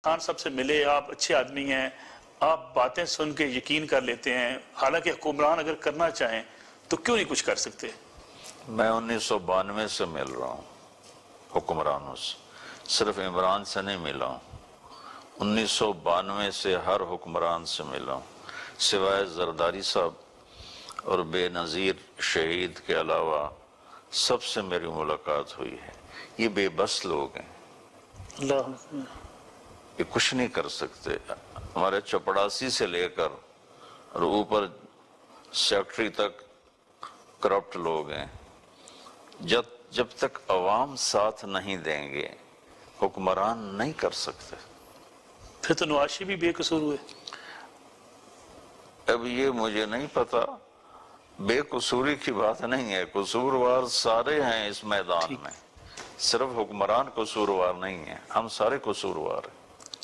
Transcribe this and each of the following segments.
خان صاحب سے ملے، آپ اچھے آدمی ہیں، آپ باتیں سن کے یقین کر لیتے ہیں، حالانکہ حکمران اگر کرنا چاہیں تو کیوں نہیں کچھ کر سکتے؟ میں 1992 سے مل رہا ہوں حکمرانوں سے، صرف عمران سے نہیں ملا ہوں، 1992 سے ہر حکمران سے ملا ہوں، سوائے زرداری صاحب اور بے نظیر شہید کے علاوہ سب سے میری ملاقات ہوئی ہے۔ یہ بے بس لوگ ہیں، اللہ یہ کچھ نہیں کر سکتے۔ ہمارے چپڑاسی سے لے کر اور اوپر سیکٹری تک کرپٹ لوگ ہیں۔ جب تک عوام ساتھ نہیں دیں گے حکمران نہیں کر سکتے۔ پھر تو نواز شریف بھی بے قصور ہوئے۔ اب یہ مجھے نہیں پتا، بے قصوری کی بات نہیں ہے، قصوروار سارے ہیں اس میدان میں، صرف حکمران قصوروار نہیں ہیں، ہم سارے قصوروار ہیں۔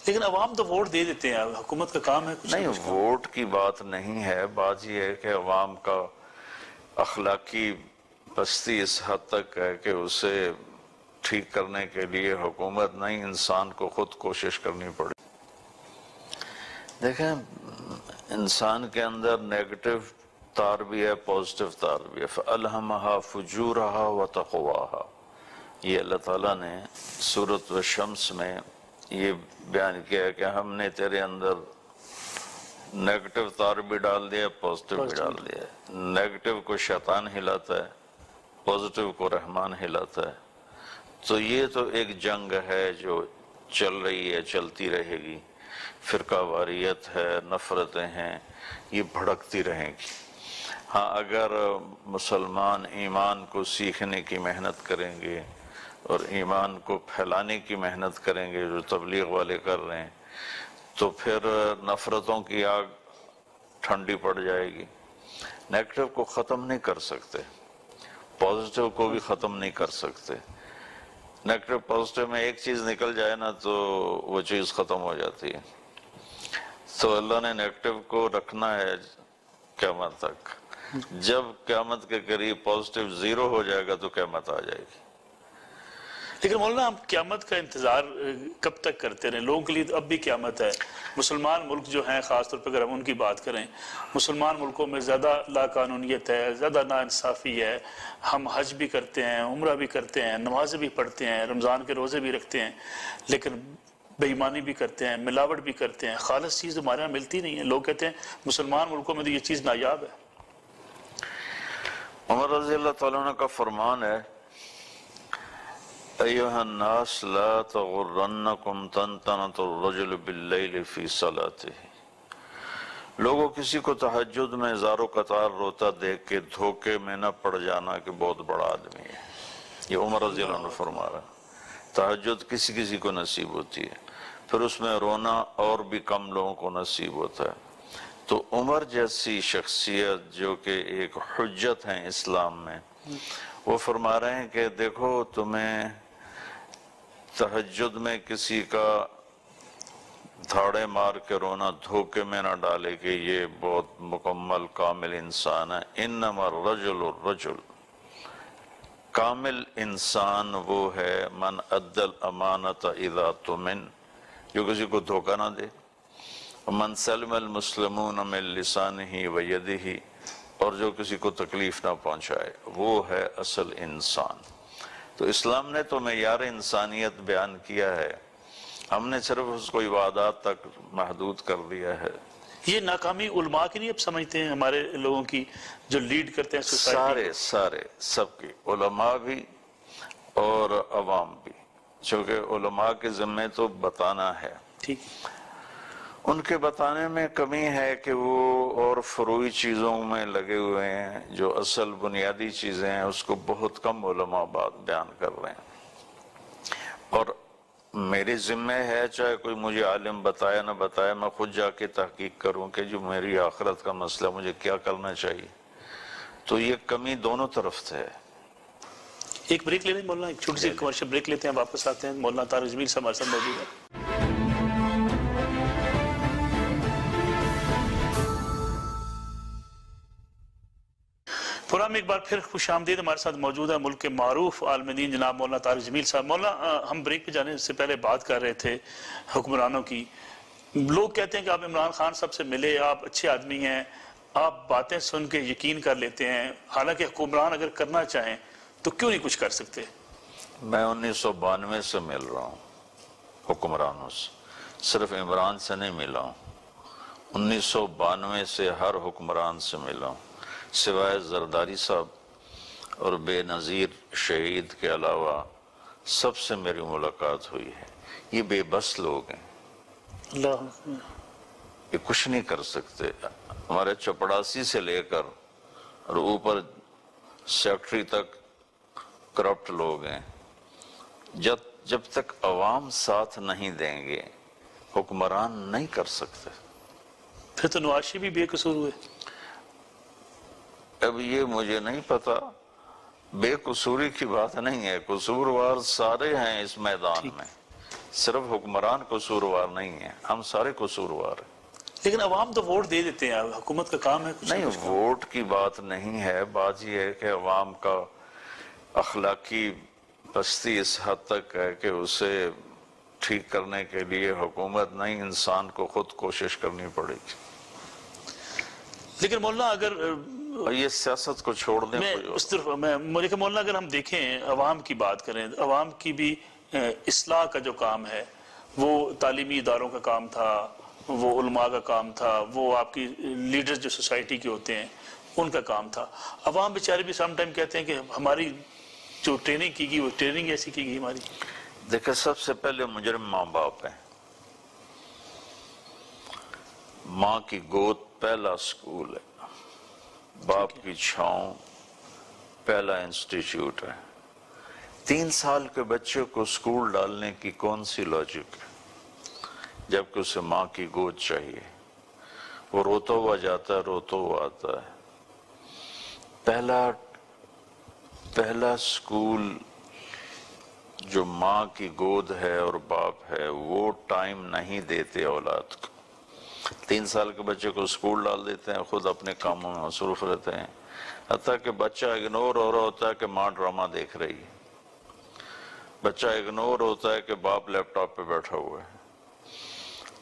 لیکن عوام تو ووٹ دے دیتے ہیں، حکومت کا کام ہے کچھ نہیں، ووٹ کی بات نہیں ہے، بات یہ ہے کہ عوام کا اخلاقی پستی اس حد تک ہے کہ اسے ٹھیک کرنے کے لیے حکومت نہیں، انسان کو خود کوشش کرنی پڑے۔ دیکھیں، انسان کے اندر نیگیٹو تار بھی ہے، پوزیٹو تار بھی ہے۔ فَأَلْهَمَهَا فُجُورَهَا وَتَقْوَاهَا، یہ اللہ تعالیٰ نے سورۃ الشمس میں یہ بیان کیا ہے کہ ہم نے تیرے اندر نیگیٹو تار بھی ڈال دیا، پوزیٹو بھی ڈال دیا۔ نیگیٹو کو شیطان ہلاتا ہے، پوزیٹو کو رحمان ہلاتا ہے۔ تو یہ تو ایک جنگ ہے جو چل رہی ہے، چلتی رہے گی۔ فرقہ واریت ہے، نفرتیں ہیں، یہ بھڑکتی رہیں گی۔ ہاں، اگر مسلمان ایمان کو سیکھنے کی محنت کریں گے اور ایمان کو پھیلانے کی محنت کریں گے جو تبلیغ والے کر رہے ہیں، تو پھر نفرتوں کی آگ ٹھنڈی پڑ جائے گی۔ نیگیٹو کو ختم نہیں کر سکتے، پوزیٹو کو بھی ختم نہیں کر سکتے۔ نیگیٹو پوزیٹو میں ایک چیز نکل جائے نا تو وہ چیز ختم ہو جاتی ہے۔ تو اللہ نے نیگیٹو کو رکھنا ہے قیامت تک۔ جب قیامت کے قریب پوزیٹو زیرو ہو جائے گا تو قیامت آ جائے گی۔ لیکن مولانا ہم قیامت کا انتظار کب تک کرتے رہیں؟ لوگوں کے لیے اب بھی قیامت ہے۔ مسلمان ملک جو ہیں، خاص طور پہ اگر ہم ان کی بات کریں، مسلمان ملکوں میں زیادہ لاقانونیت ہے، زیادہ ناانصافی ہے۔ ہم حج بھی کرتے ہیں، عمرہ بھی کرتے ہیں، نمازیں بھی پڑھتے ہیں، رمضان کے روزے بھی رکھتے ہیں، لیکن بے ایمانی بھی کرتے ہیں، ملاوٹ بھی کرتے ہیں۔ خالص چیز ہمارے یہاں ملتی نہیں ہے۔ لوگ کہتے ہیں مسلمان ملکوں میں تو یہ چیز نایاب ہے۔ عمر رضی اللہ تعالیٰ عنہ کا فرمان ہے، ایہا الناس لا تغرنکم تنتنۃ الرجل باللیل فی صلاتہ، لوگوں کسی کو تہجد میں زارو قطار روتا دیکھ کے دھوکے میں نہ پڑ جانا کہ بہت بڑا آدمی ہے۔ یہ عمر رضی اللہ عنہ فرما رہا ہے۔ تہجد کسی کو نصیب ہوتی ہے، پھر اس میں رونا اور بھی کم لوگوں کو نصیب ہوتا ہے۔ تو عمر جیسی شخصیت جو کہ ایک حجت ہیں اسلام میں، وہ فرما رہے ہیں کہ دیکھو، تمہیں تہجد میں کسی کا دھاڑے مار کے رونا دھوکے میں نہ ڈالے کہ یہ بہت مکمل کامل انسان ہے۔ انما الرجل الرجل، کامل انسان وہ ہے من ادى الامانۃ اذا تؤمن، جو کسی کو دھوکہ نہ دے، من سلم المسلمون من لسانہ ویدہ، اور جو کسی کو تکلیف نہ پہنچائے، وہ ہے اصل انسان۔ تو اسلام نے تو معیار انسانیت بیان کیا ہے، ہم نے صرف اس کو عبادات تک محدود کر دیا ہے۔ یہ ناکامی علماء کی نہیں اب سمجھتے ہیں ہمارے لوگوں کی جو لیڈ کرتے ہیں سوسائٹی؟ سارے سب کی، علماء بھی اور عوام بھی، چونکہ علماء کے ذمہ تو بتانا ہے۔ ٹھیک، ان کے بتانے میں کمی ہے کہ وہ اور فروعی چیزوں میں لگے ہوئے ہیں، جو اصل بنیادی چیزیں ہیں اس کو بہت کم علماء بات بیان کر رہے ہیں۔ اور میرے ذمہ ہے، چاہے کوئی مجھے عالم بتایا نہ بتایا، میں خود جا کے تحقیق کروں کہ جو میری آخرت کا مسئلہ مجھے کیا کرنا چاہیے۔ تو یہ کمی دونوں طرف سے ہے۔ ایک بریک لے لیں مولانا، ایک چھوٹی سی کمرشل بریک لیتے ہیں، واپس آتے ہیں۔ مولانا طارق جمیل صاحب ہمارے ساتھ موجود ہیں۔ پروگرام میں ایک بار پھر خوش آمدید. ہمارے ساتھ موجود ہے ملک کے معروف عالم دین جناب مولانا طارق جمیل صاحب. مولانا ہم بریک پہ جانے سے پہلے بات کر رہے تھے حکمرانوں کی. لوگ کہتے ہیں کہ آپ عمران خان صاحب سے ملے, آپ اچھے آدمی ہیں, آپ باتیں سن کے یقین کر لیتے ہیں, حالانکہ حکمران اگر کرنا چاہیں تو کیوں نہیں کچھ کر سکتے؟ میں 1992 سے مل رہا ہوں حکمرانوں سے, صرف عمران سے نہیں ملا ہوں. 1992 سے ہر حکمران سے ملا ہوں سوائے زرداری صاحب اور بے نظیر شہید کے علاوہ. سب سے میری ملاقات ہوئی ہے. یہ بے بس لوگ ہیں, اللہ یہ کچھ نہیں کر سکتے. ہمارے چپڑاسی سے لے کر اور اوپر سیکٹری تک کرپٹ لوگ ہیں. جب تک عوام ساتھ نہیں دیں گے حکمران نہیں کر سکتے. پھر تو نواشی بھی بے قصور ہوئے. اب یہ مجھے نہیں پتا, بے قصوری کی بات نہیں ہے, قصوروار سارے ہیں اس میدان میں, صرف حکمران قصوروار نہیں ہیں, ہم سارے قصوروار ہیں. لیکن عوام تو ووٹ دے دیتے ہیں, حکومت کا کام ہے کچھ نہیں, ووٹ کی بات نہیں ہے. بات یہ ہے کہ عوام کا اخلاقی پستی اس حد تک ہے کہ اسے ٹھیک کرنے کے لیے حکومت نہیں, انسان کو خود کوشش کرنی پڑے گی. لیکن مولانا اگر اور یہ سیاست کو چھوڑ دیں, اس طرف مجھے مولانا اگر ہم دیکھیں عوام کی بات کریں, عوام کی بھی اصلاح کا جو کام ہے وہ تعلیمی اداروں کا کام تھا, وہ علماء کا کام تھا, وہ آپ کی لیڈرز جو سوسائٹی کے ہوتے ہیں ان کا کام تھا. عوام بیچارے بھی سم ٹائم کہتے ہیں کہ ہماری جو ٹریننگ کی گئی وہ ٹریننگ ایسی کی گئی ہماری. دیکھیں, سب سے پہلے مجرم ماں باپ ہیں. ماں کی گود پہلا سکول ہے, باپ کی چھاؤں پہلا انسٹیٹیوٹ ہے. 3 سال کے بچے کو سکول ڈالنے کی کون سی لاجک ہے جبکہ اسے ماں کی گود چاہیے. وہ روتا ہوا جاتا ہے, روتا ہوا آتا ہے. پہلا سکول جو ماں کی گود ہے اور باپ ہے, وہ ٹائم نہیں دیتے اولاد کو. 3 سال کے بچے کو سکول ڈال دیتے ہیں, خود اپنے کاموں میں مصروف رہتے ہیں, حتیٰ کہ بچہ اگنور ہو رہا ہوتا ہے کہ ماں ڈرامہ دیکھ رہی ہے. بچہ اگنور ہوتا ہے کہ باپ لیپ ٹاپ پہ بیٹھا ہوا ہے.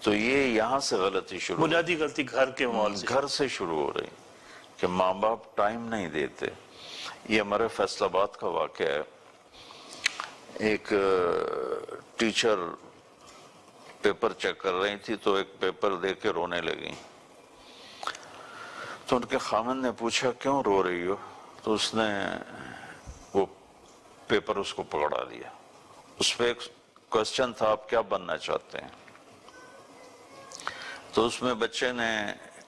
تو یہ یہاں سے غلطی شروع, بنیادی غلطی گھر کے ماحول سے, گھر سے شروع ہو رہی کہ ماں باپ ٹائم نہیں دیتے. یہ ہمارے فیصل آباد کا واقعہ ہے. ایک ٹیچر پیپر چیک کر رہی تھی تو ایک پیپر دے کے رونے لگی. تو ان کے خامن نے پوچھا کیوں رو رہی ہو, تو اس نے وہ پیپر اس کو پکڑا دیا. اس پہ ایک کوسچن تھا, آپ کیا بننا چاہتے ہیں؟ تو اس میں بچے نے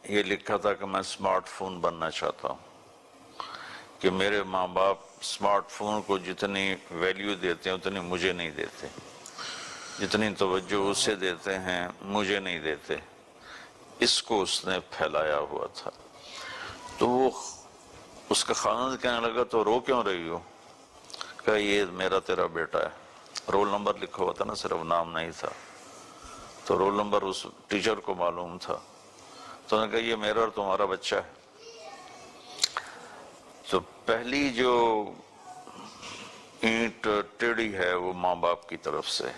یہ لکھا تھا کہ میں سمارٹ فون بننا چاہتا ہوں, کہ میرے ماں باپ سمارٹ فون کو جتنی ویلیو دیتے ہیں اتنی مجھے نہیں دیتے, جتنی توجہ اسے دیتے ہیں مجھے نہیں دیتے. اس کو اس نے پھیلایا ہوا تھا. تو وہ اس کا خاندان کہنے لگا تو رو کیوں رہی ہو؟ کہ یہ میرا تیرا بیٹا ہے. رول نمبر لکھا ہوا تھا نا, صرف نام نہیں تھا. تو رول نمبر اس ٹیچر کو معلوم تھا. تو انہوں نے کہا یہ میرا اور تمہارا بچہ ہے. تو پہلی جو اینٹ ٹیڑھی ہے وہ ماں باپ کی طرف سے.